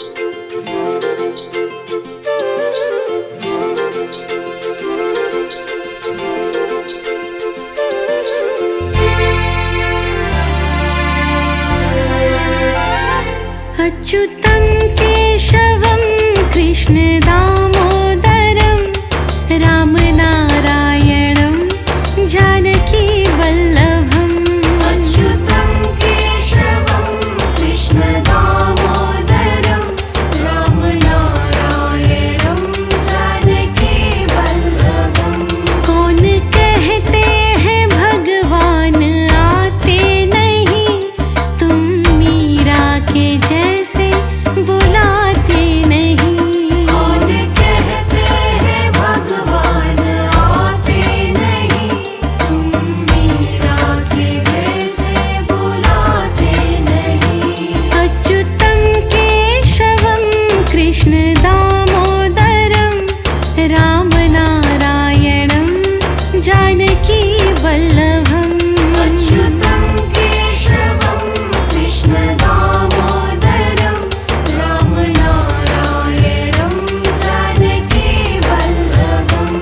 अच्युतं केशवं कृष्ण दामोदरं रामनारायणं जानकी वल्लभम्। अच्युतं केशवं कृष्ण दामोदरं रामनारायणं जानकी वल्लभम्। कौन कहते हैं भगवान आते नहीं, तुम मीरा के जैसे बुलाते नहीं। कौन कहते हैं भगवान आते नहीं, तुम मीरा के जैसे बुलाते नहीं। अच्युतं केशवं कृष्ण दामोदरं रामनारायणं जानकी वल्लभम्। अच्युतं केशवं कृष्ण दामोदरं रामनारायणं जानकी वल्लभम्।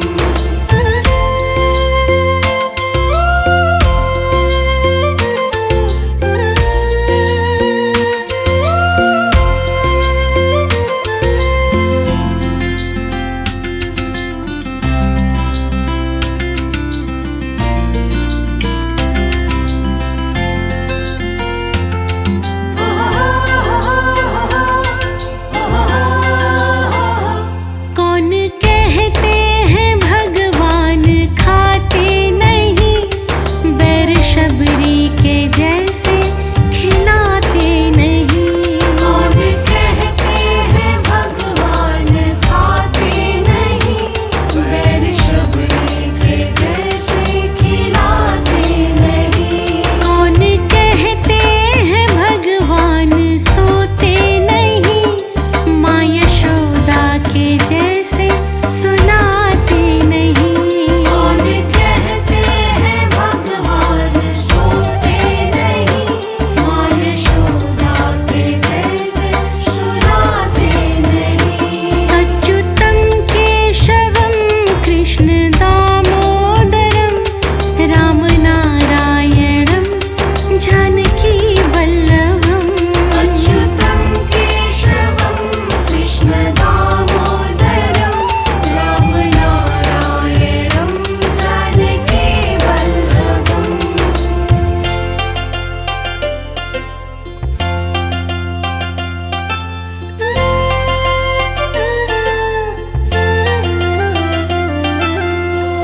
कौन कहते हैं भगवान खाते नहीं, बैर शबरी के जैसे खिलाते नहीं। कौन कहते हैं भगवान खाते नहीं, बैर शबरी के जैसे खिलाते नहीं। कौन कहते हैं भगवान सोते नहीं, माँ यशोदा के जैसे सुनाते नहीं। कौन कहते हैं भगवान सोते नहीं, माँ यशोदा के जैसे सुनाते नहीं। अच्युतं केशवं कृष्ण दामोदरं रामनारायणं जानकी वल्लभम्। अच्युतं केशवं कृष्ण दामोदरं रामनारायणं जानकी वल्लभम्।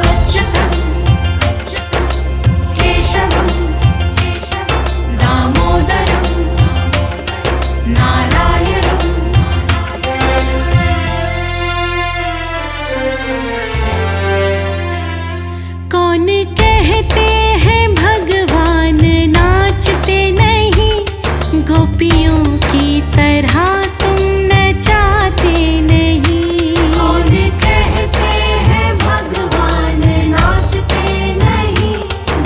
अच्युतं केशवं दामोदरं नारायणं। कौन कहते हैं भगवान नाचते नहीं, गोपियों की तरह तुम नचाते नहीं। कौन कहते हैं भगवान नाचते नहीं,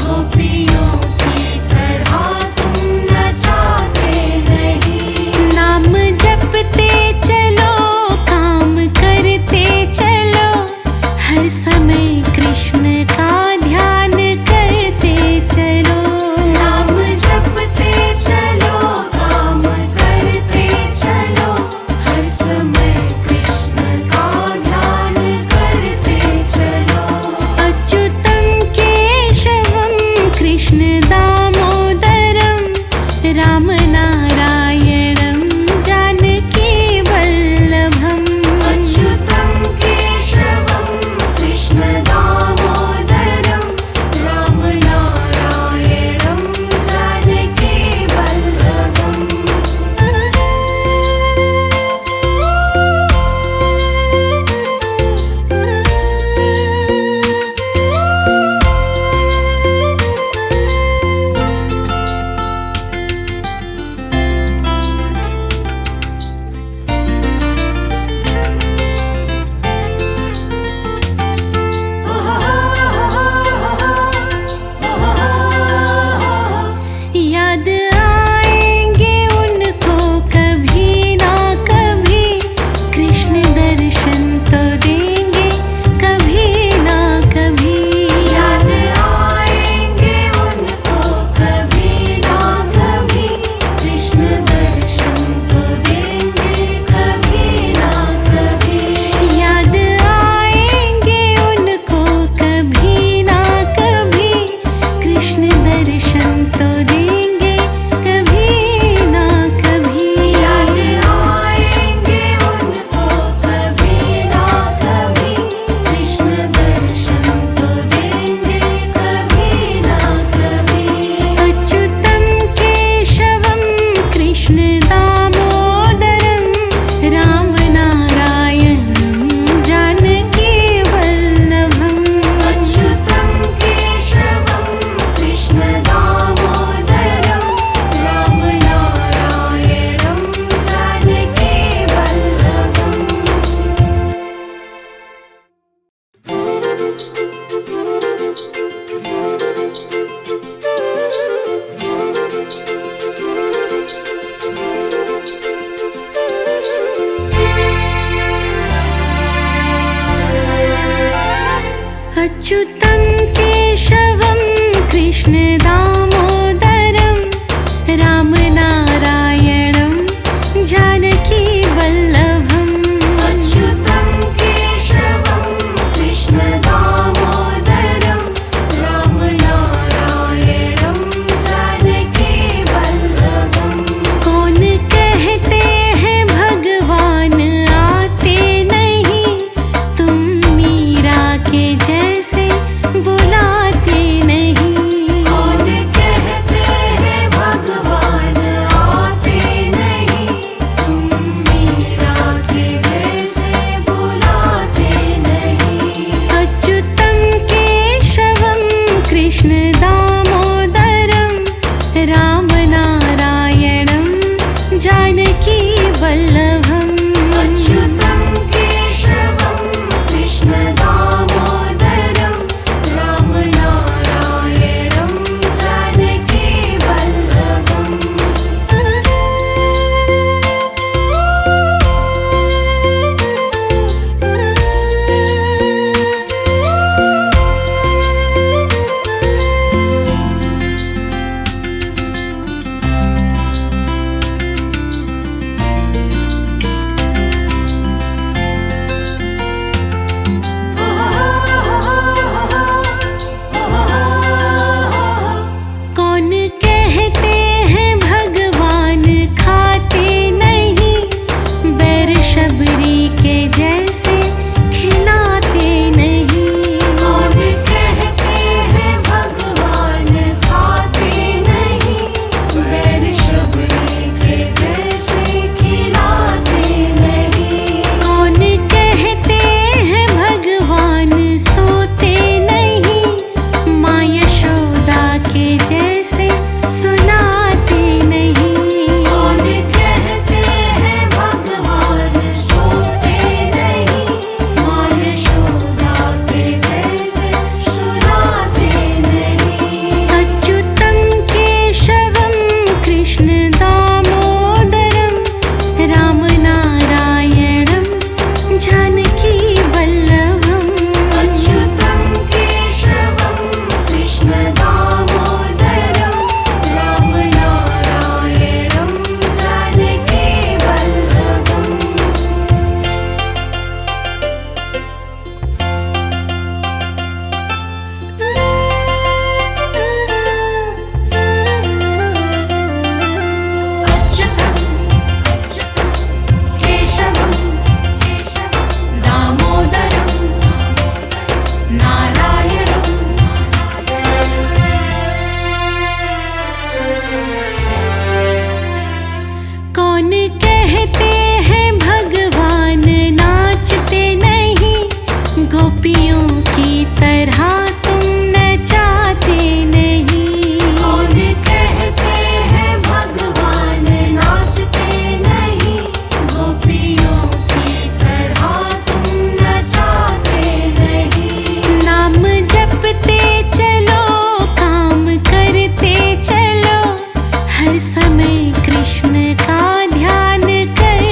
गोपियों की तरह तुम नचाते नहीं। नाम जपते चलो, काम करते चलो, हर समय कृष्ण का ध्यान करते चलो। नाम जपते चलो, काम करते चलो, हर समय कृष्ण का ध्यान करते चलो। अच्युतं केशवं कृष्ण दामोदरं रामनारायणं जानकी वल्लभम्। अच्युतं केशवं कृष्ण दामोदरं रामनारायणं जानकी वल्लभम्। अच्युतं केशवं कृष्ण दामोदरं रामनारायणं जानकी वल्लभम् अच्युतं केशवं कृष्ण दामोदरं रामनारायणं जानकी वल्लभम् कौन कहते हैं भगवान आते नहीं, तुम मीरा के जैसे बुलाते नहीं। कौन कहते हैं भगवान आते नहीं, तुम मीरा के जैसे बुलाते नहीं। अच्युतं केशवं कृष्ण दामोदरं रामनारायणं जानकी वल्लभम् अच्युतं केशवं कृष्ण दामोदरं रामनारायणं जानकी वल्लभम् कौन कहते हैं भगवान खाते नहीं, बैर शबरी के जैसे खिलाते नहीं। कौन कहते हैं भगवान खाते नहीं, बैर शबरी के जैसे खिलाते नहीं। कौन कहते हैं भगवान सोते नहीं, माँ यशोदा के जैसे सुनाते नहीं। कौन कहते हैं भगवान सोते नहीं, माँ यशोदा के जैसे सुनाते नहीं। अच्युतं केशवं कृष्ण दामोदरं रामनारायणं जानकी वल्लभम् अच्युतं केशवं कृष्ण दामोदरं रामनारायणं जानकी वल्लभम् अच्युतं केशवं दामोदरं नारायणं कौन कहते हैं भगवान नाचते नहीं, गोपियों की तरह तुम नचाते नहीं। कौन कहते हैं भगवान नाचते नहीं, गोपियों की तरह तुम नचाते नहीं। नाम जपते चलो, काम करते चलो, हर समय कृष्ण का ध्यान करते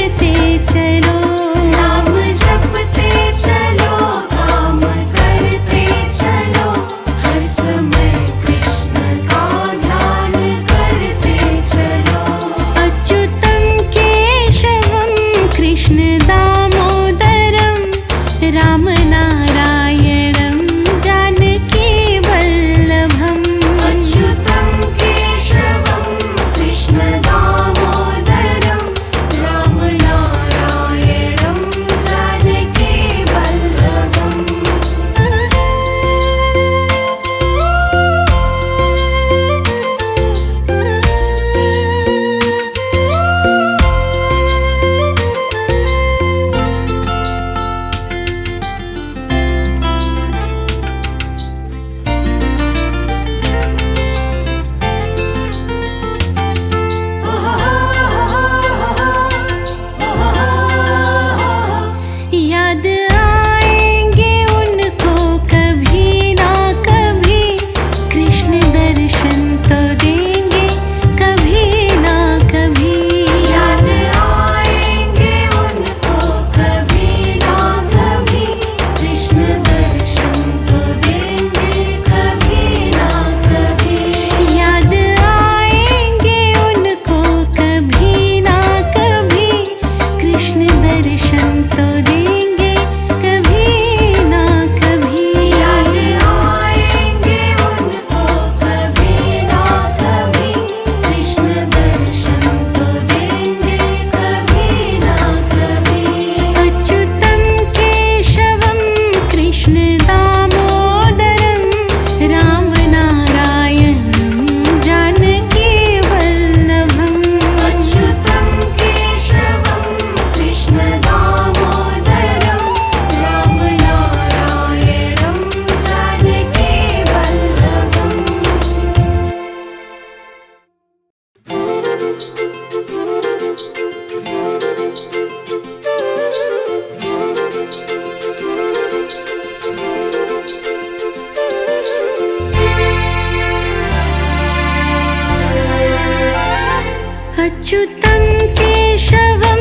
अच्युतं केशवं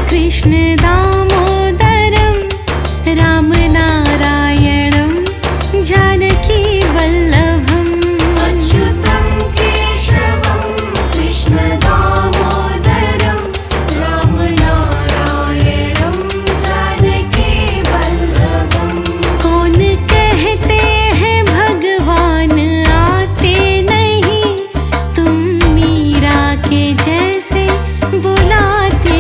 कृष्ण दामोदरं रामनारायणं जानकी वल्लभम् अच्युतं केशवं कृष्ण दामोदरं रामनारायणं जानकी वल्लभम्। कौन कहते हैं भगवान आते नहीं, तुम मीरा के जैसे बुलाते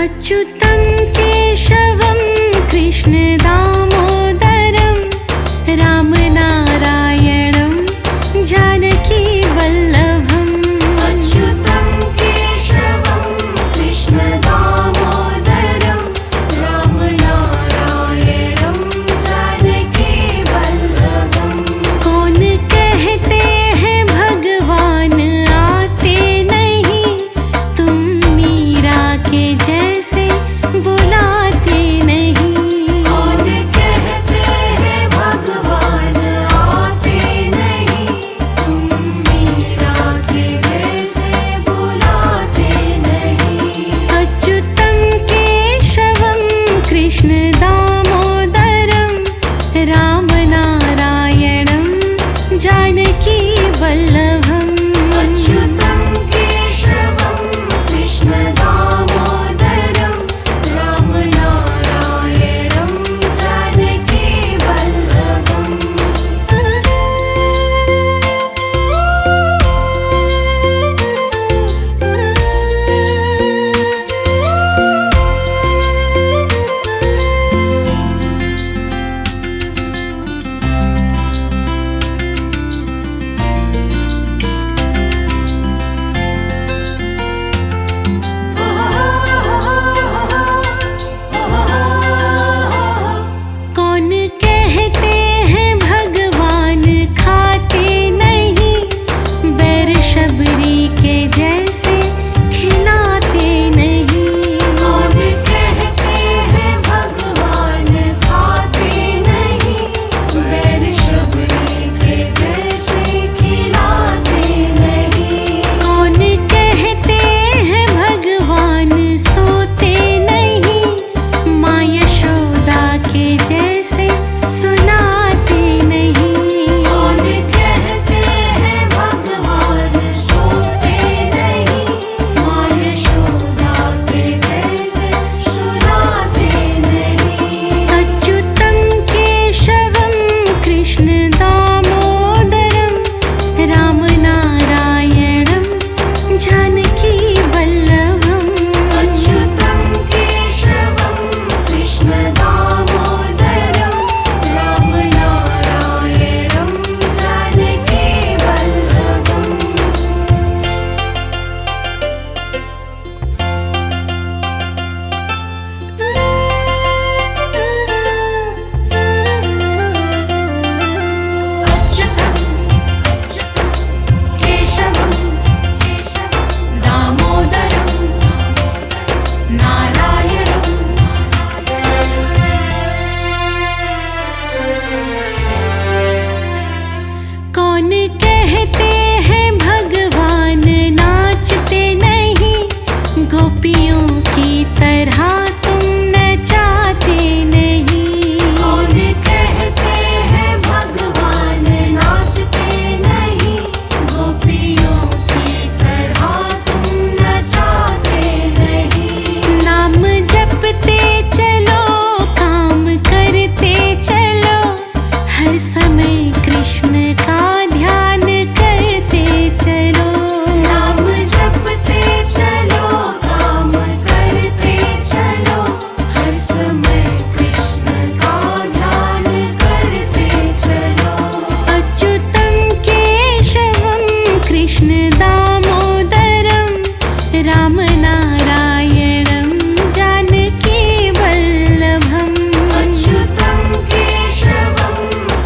अच्युतं केशवं कृष्ण दामोदरं रामनारायणं जानकी वल्लभम् अच्युतं केशवं कृष्ण दामोदरं रामनारायणं जानकी वल्लभम् कौन कहते हैं भगवान आते नहीं, तुम मीरा के जैसे बुलाते नहीं। कौन कहते हैं भगवान आते नहीं, तुम मीरा के जैसे बुलाते नहीं। अच्युतं केशवं कृष्ण दामोदरं रामनारायणं जानकी वल्लभम् अच्युतं केशवं कृष्ण दामोदरं रामनारायणं जानकी वल्लभम् कौन कहते हैं भगवान खाते नहीं, बैर शबरी के जैसे खिलाते नहीं। कौन कहते हैं भगवान खाते नहीं, बैर शबरी के जैसे खिलाते नहीं। कौन कहते हैं भगवान सोते नहीं, माँ यशोदा के जैसे सुनाते नहीं। कौन कहते हैं भगवान सोते नहीं, माँ यशोदा के जैसे सुनाते नहीं। अच्युतं केशवं कृष्ण दामोदरं रामनारायणं जानकी वल्लभम् अच्युतं केशवं कृष्ण दामोदरं रामनारायणं जानकी वल्लभम् अच्युतं केशवं दामोदरं नारायणं कौन कहते हैं भगवान नाचते नहीं, गोपियों की तरह तुम नचाते नहीं। कौन कहते हैं भगवान नाचते नहीं, गोपियों की तरह तुम नचाते नहीं। नाम जपते चलो, काम करते चलो, हर समय कृष्ण का ध्यान करते चलो। नाम जपते चलो, काम करते चलो, हर समय कृष्ण का ध्यान करते चलो। अच्युतं केशवं कृष्ण दामोदरं रामनारायणं जानकी वल्लभम् अच्युतं केशवं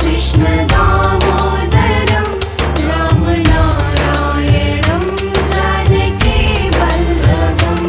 कृष्ण दामोदरं रामनारायणं जानकी वल्लभम्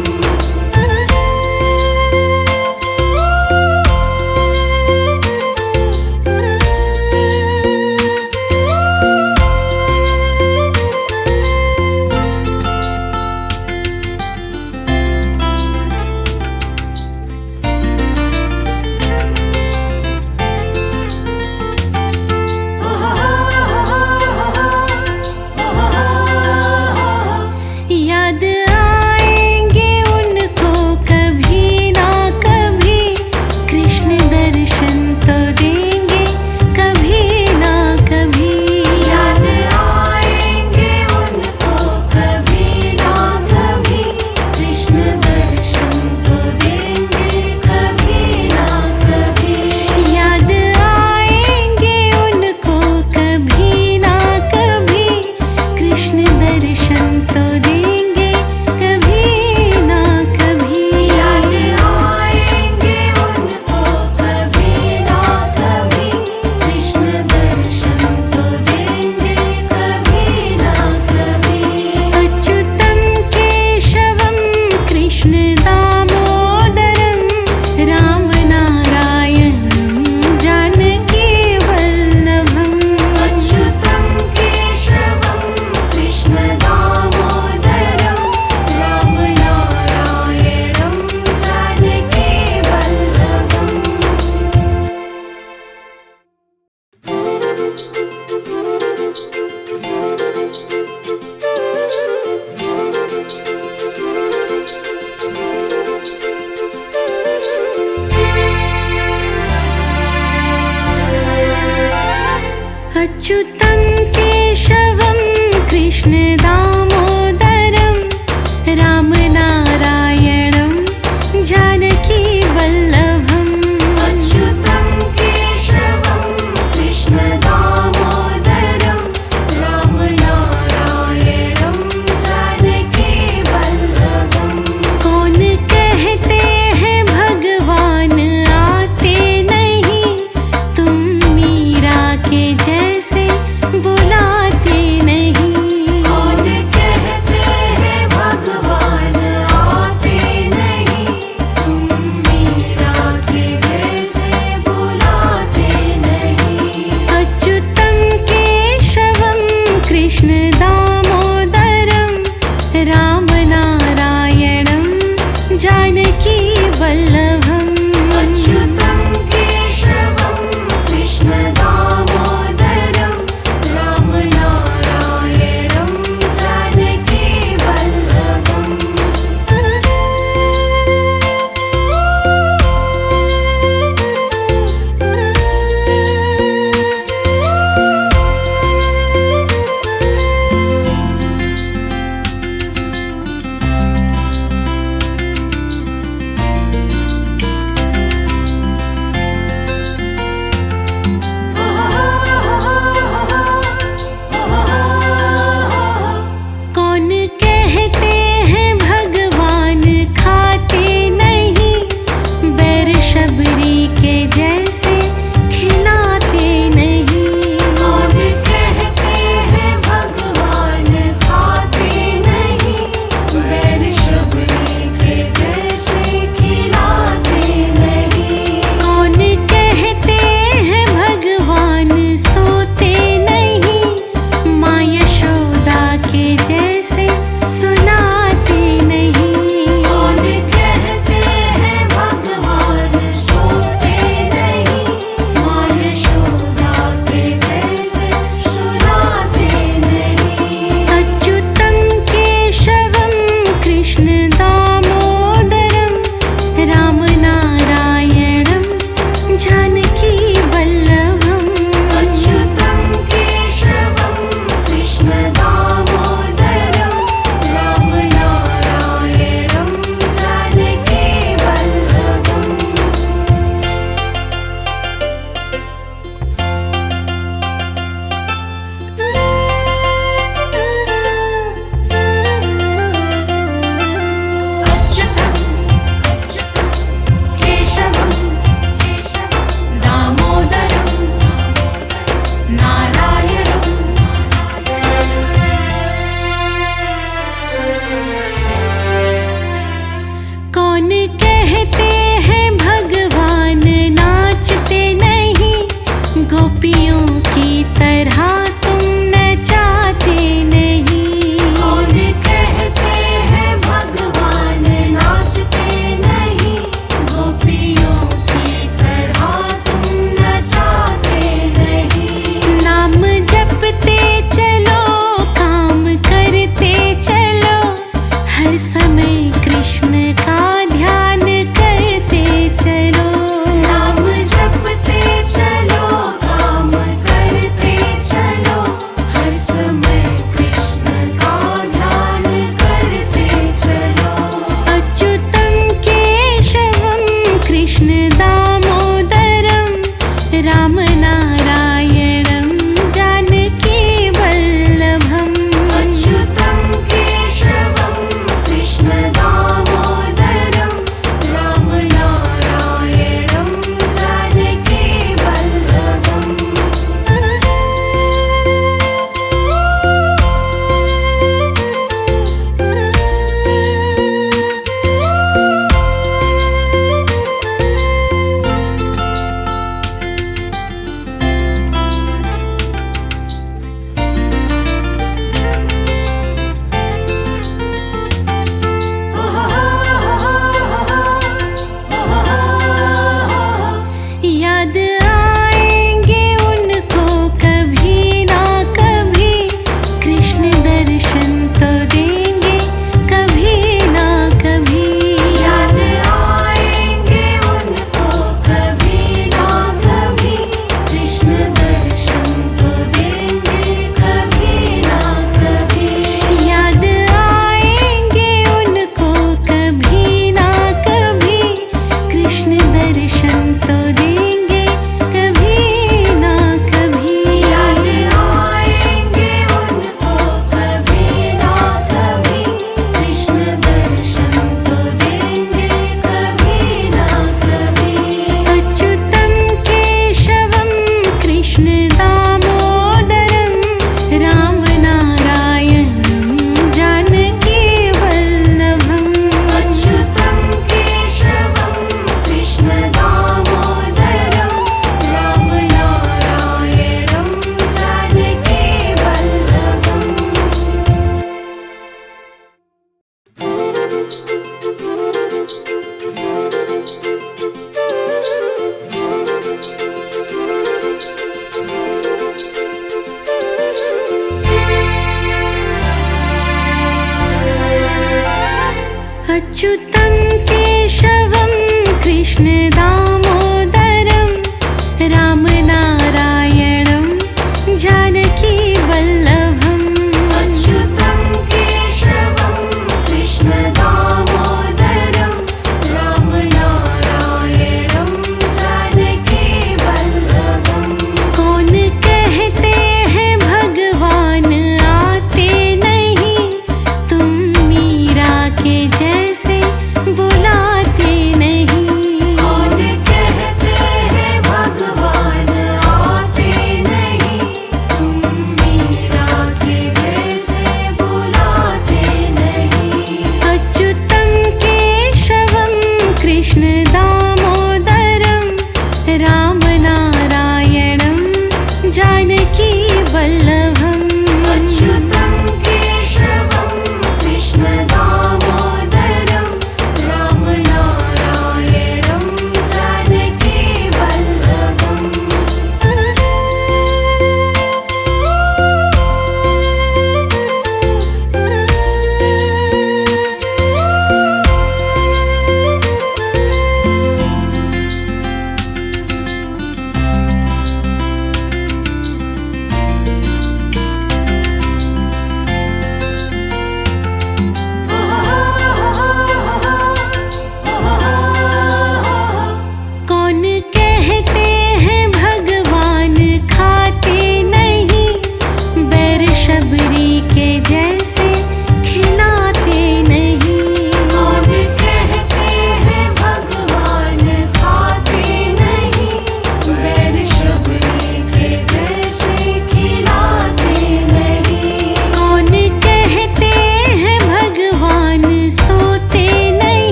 कृष्ण दर्शन तो देंगे कभी ना कभी। याद आएंगे उनको कभी ना कभी, कृष्ण दर्शन तो देंगे कभी ना कभी। अच्युतं केशवं कृष्ण दामोदरं राम नारायणं जानकी वल्लभम्। अच्युतं केशवं कृष्ण दामोदरं राम नारायणं जानकी वल्लभम्। अच्युतं केशवं कृष्ण दामोदरं राम नारायणं जानकी वल्लभम्। अच्युतं केशवं कृष्ण दामोदरं राम नारायणं जानकी वल्लभम्। कौन कहते हैं भगवान आते नहीं, तुम मीरा के जैसे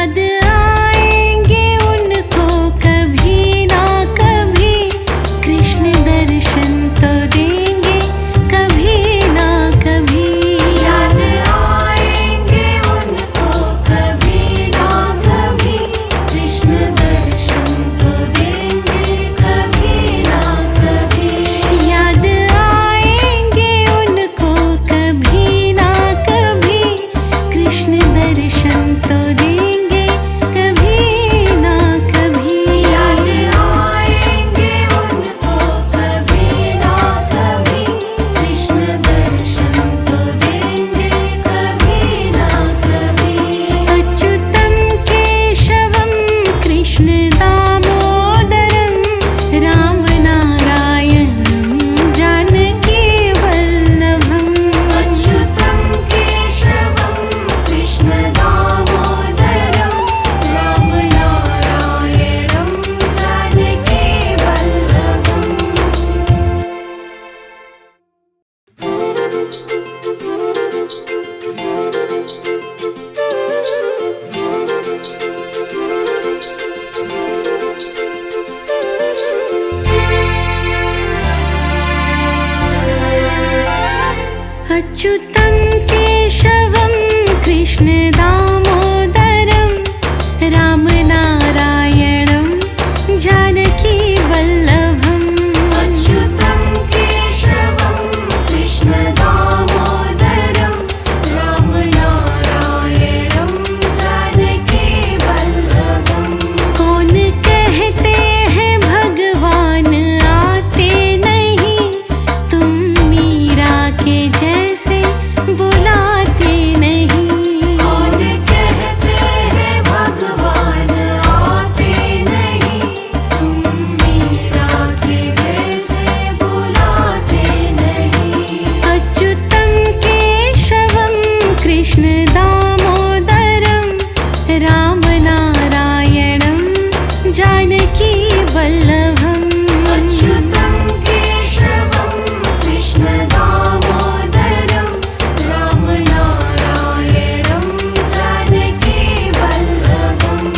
याद आएंगे उनको कभी ना कभी, कृष्ण दर्शन तो देंगे कभी ना कभी। याद आएंगे उनको कभी ना कभी, कृष्ण दर्शन तो देंगे कभी ना कभी। याद आएंगे उनको कभी ना कभी, कृष्ण दर्शन तो देंगे कभी ना कभी। याद आएंगे उनको कभी ना कभी, कृष्ण दर्शन तो देंगे कभी ना कभी। अच्युतं केशवं कृष्ण दामोदरं, राम नारायणं जानकी वल्लभम्। अच्युतं केशवं कृष्ण दामोदरं, राम नारायणं जानकी वल्लभम्। अच्युतं केशवं कृष्ण दामोदरं, राम नारायणं जानकी वल्लभम्। अच्युतं केशवं कृष्ण दामोदरं, राम नारायणं जानकी वल्लभम्। कौन कहते हैं भगवान आते नहीं, तुम मीरा के जैसे बुलाते नहीं। कौन कहते हैं भगवान आते नहीं, तुम मीरा के जैसे बुलाते नहीं। अच्युतं केशवं कृष्ण दामोदरं, राम नारायणं जानकी वल्लभम्। अच्युतं केशवं कृष्ण दामोदरं, राम नारायणं जानकी वल्लभम्।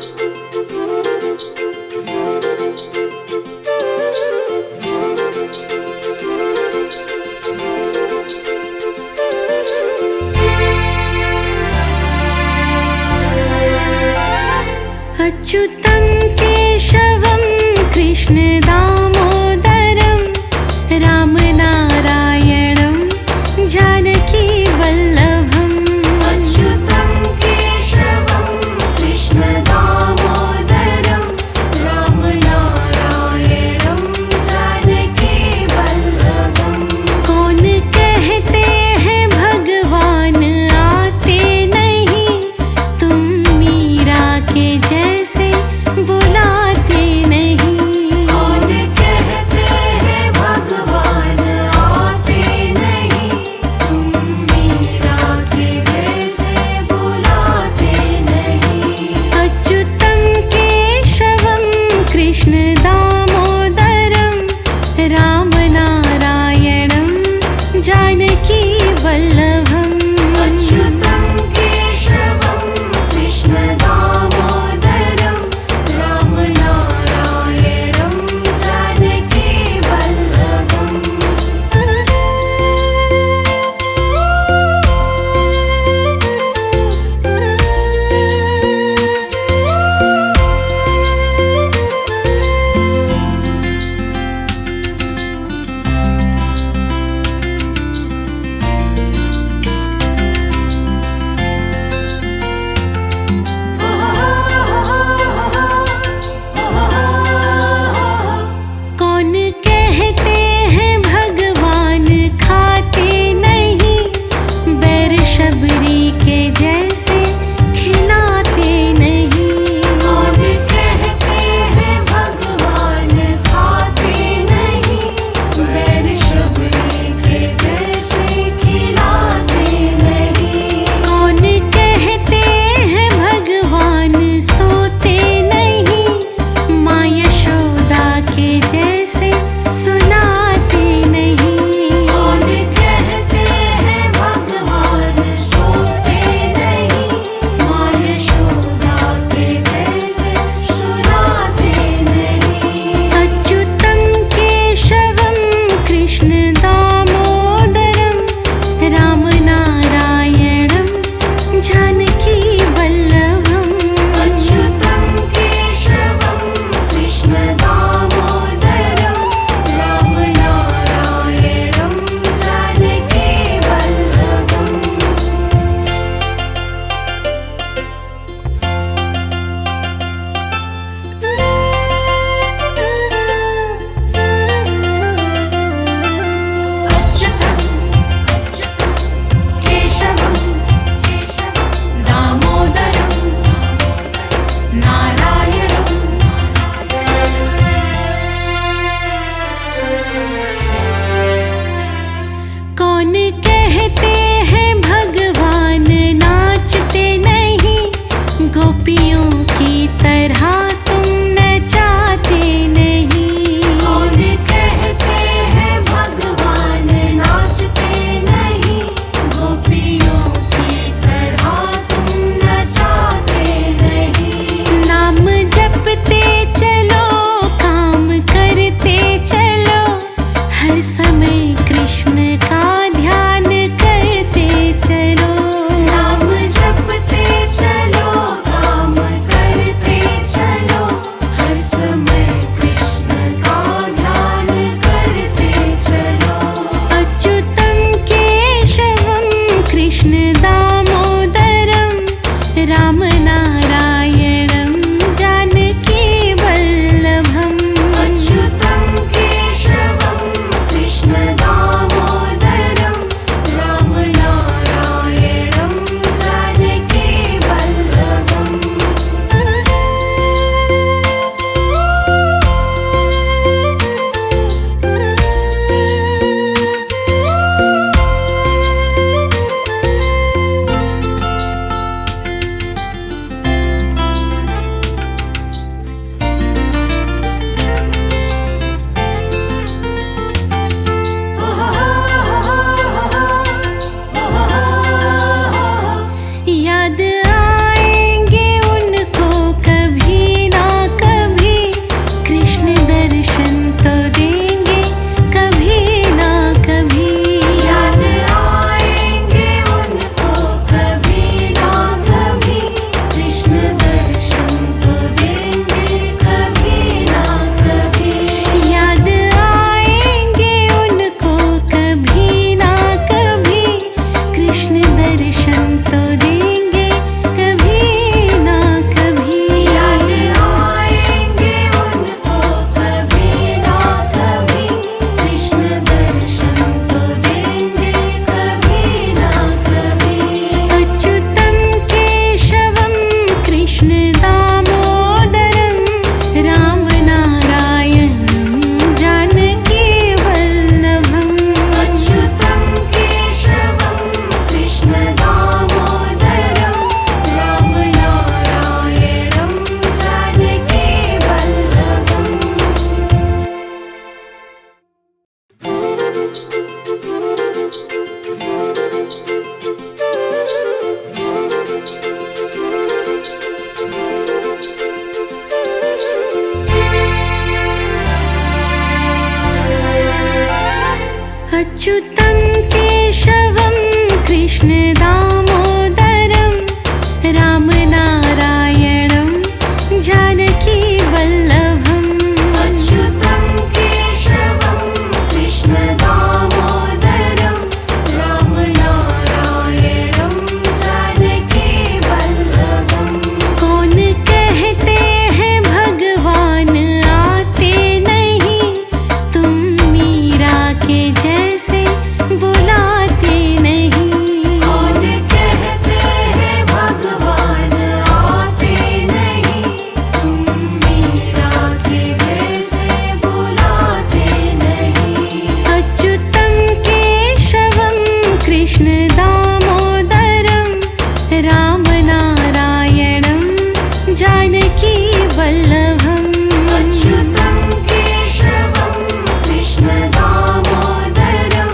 अच्युतं केशवं कृष्ण दामोदरं रामनारायणं जानकी वल्लभम् अच्युतं केशवं कृष्ण दामोदरं रामनारायणं जानकी वल्लभम्। कौन कहते हैं भगवान आते नहीं, तुम मीरा के जैसे बुलाते नहीं। कौन कहते हैं भगवान आते नहीं, तुम मीरा के जैसे बुलाते नहीं। अच्युतं केशवं कृष्ण दामोदरं रामनारायणं जानकी वल्लभम् अच्युतं केशवं कृष्ण दामोदरं रामनारायणं जानकी वल्लभम्। कौन कहते हैं भगवान खाते नहीं, बैर शबरी के जैसे खिलाते नहीं। कौन कहते हैं भगवान खाते नहीं, बैर शबरी के जैसे खिलाते नहीं। कौन कहते हैं भगवान सोते नहीं, माँ यशोदा के जैसे सुनाते नहीं। कौन कहते हैं भगवान सोते नहीं, माँ यशोदा के जैसे सुनाते नहीं। अच्युतं केशवं कृष्ण दामोदरं रामनारायणं जानकी वल्लभम् अच्युतं केशवं कृष्ण दामोदरं रामनारायणं जानकी वल्लभम्। अच्युतं केशवं दामोदरं नारायणं कौन कहते हैं भगवान नाचते नहीं, गोपियों की तरह तुम नचाते नहीं। कौन कहते हैं भगवान नाचते नहीं, गोपियों की तरह तुम नचाते नहीं। नाम जपते चलो, काम करते चलो, हर समय कृष्ण का ध्यान करते चलो। नाम जपते चलो, काम करते चलो, वल्लभम् अच्युतं केशवं कृष्ण दामोदरं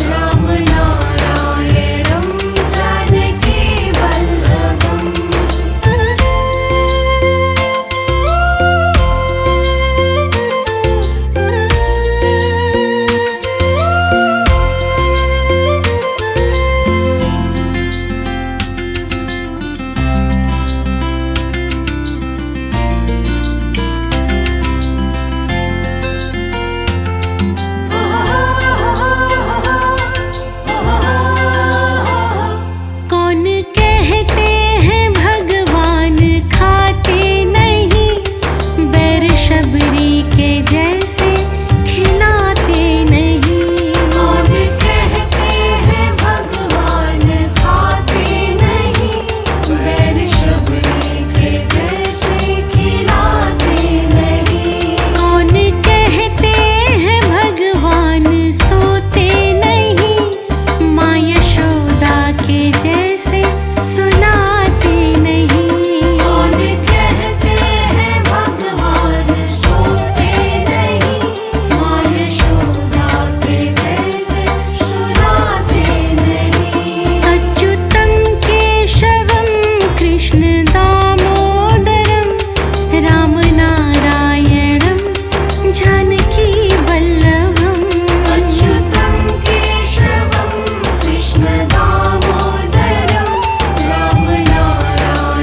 रामनारायणं जानकी वल्लभम् कौन कहते हैं भगवान खाते नहीं, बैर शबरी के जैसे खिलाते नहीं। कौन कहते हैं भगवान खाते नहीं, बैर शबरी के जैसे खिलाते नहीं। कौन कहते हैं भगवान सोते नहीं, माँ यशोदा के जैसे सुलाते नहीं। कौन कहते हैं भगवान सोते नहीं, माँ यशोदा के जैसे सुलाते नहीं। अच्युतं केशवं कृष्ण दामोदरं रामनारायणं जानकी वल्लभम् अच्युतं केशवं कृष्ण दामोदरं रामनारायणं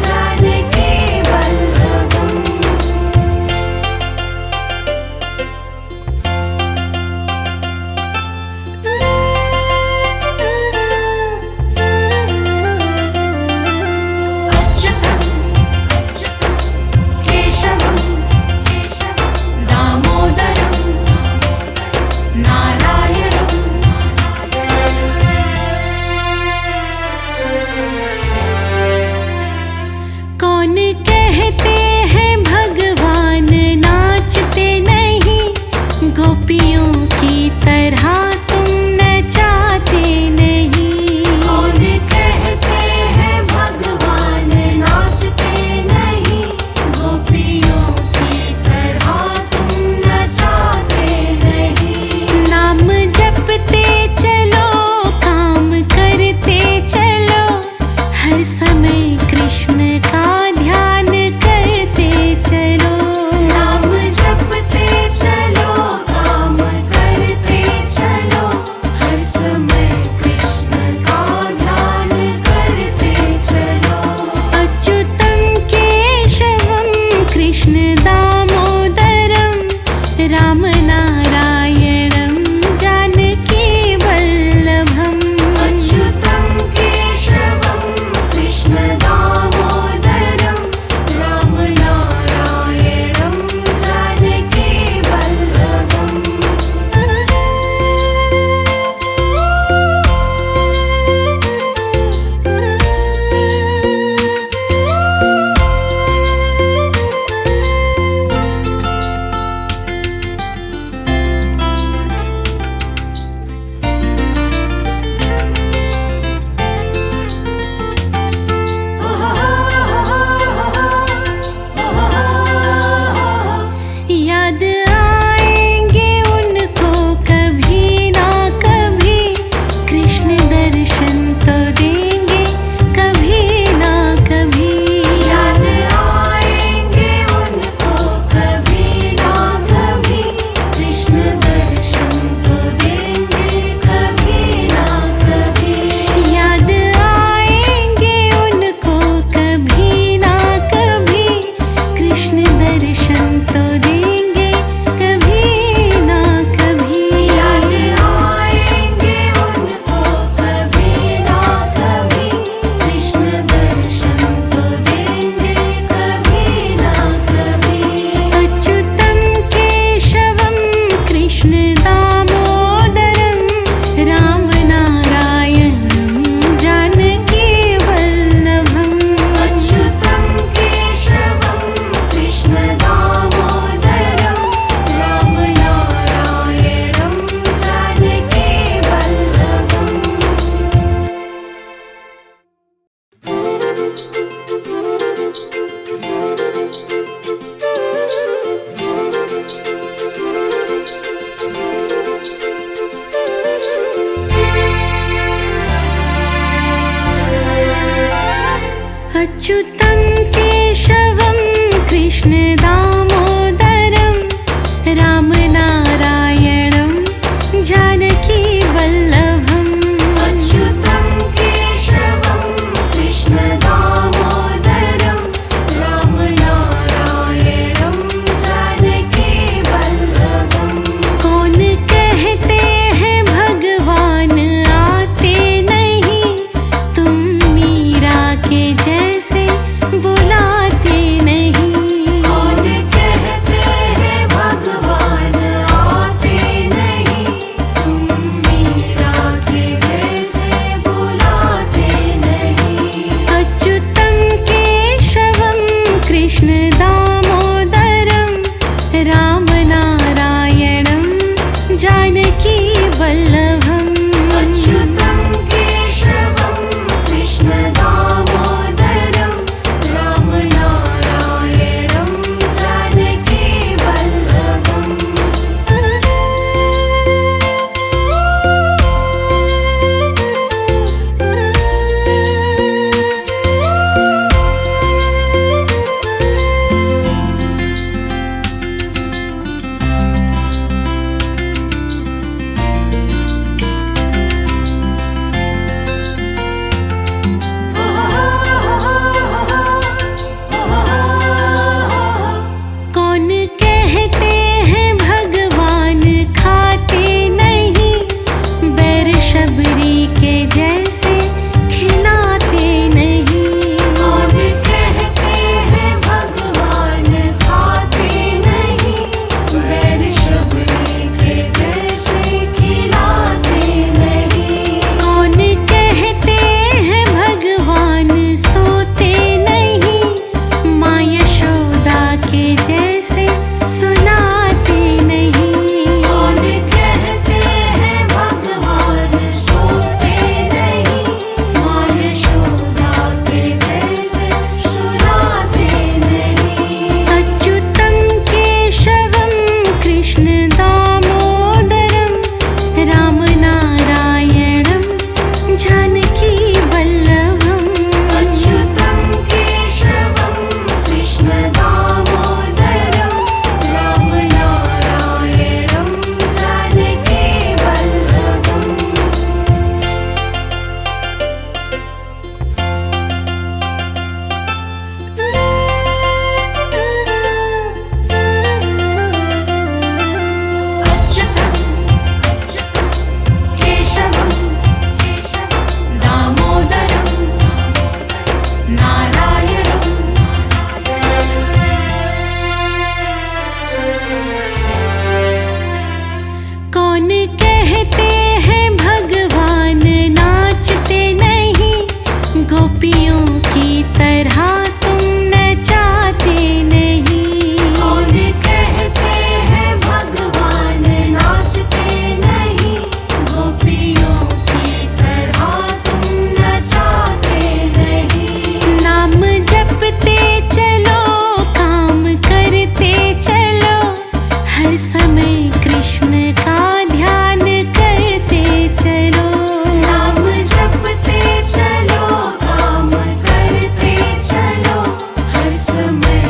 जानकी वल्लभम् अच्युतं केशवं दामोदरं नारायणं कौन कहते हैं भगवान नाचते नहीं, गोपियों की तरह तुम नचाते नहीं। कौन कहते हैं भगवान नाचते नहीं, गोपियों की तरह तुम नचाते नहीं। नाम जपते चलो, काम करते चलो, हर समय कृष्ण का ध्यान केशवं कृष्ण दामोदरं रामनारायणं जानकी वल्लभम् अच्युतं केशवं कृष्ण दामोदरं रामनारायणं जानकी वल्लभम् कौन कहते हैं भगवान आते नहीं, तुम मीरा के जैसे बुलाते नहीं। कौन कहते हैं भगवान आते नहीं, तुम मीरा के जैसे बुलाते नहीं। अच्युतं केशवं कृष्ण दामोदरं रामनारायणं जानकी वल्लभम् अच्युतं केशवं कृष्ण दामोदरं रामनारायणं जानकी वल्लभम् कौन कहते हैं भगवान खाते नहीं, बैर शबरी के जैसे खिलाते नहीं। कौन कहते हैं भगवान खाते नहीं, बैर शबरी के जैसे खिलाते नहीं। कौन कहते हैं भगवान सोते नहीं, माँ यशोदा के जैसे सुलाते नहीं। कौन कहते हैं भगवान सोते नहीं, माँ यशोदा के जैसे सुलाते नहीं। अच्युतं केशवं कृष्ण दामोदरं रामनारायणं जानकी वल्लभम् अच्युतं केशवं कृष्ण दामोदरं रामनारायणं जानकी वल्लभम् अच्युतं केशवं दामोदरं नारायणं कौन कहते हैं भगवान नाचते नहीं, गोपियों की तरह तुम नचाते नहीं। कौन कहते हैं भगवान नाचते नहीं, गोपियों की तरह तुम नचाते नहीं। नाम जपते चलो, काम करते चलो, हर समय कृष्ण का ध्यान करते चलो। नाम जपते चलो, काम करते चलो, हर समय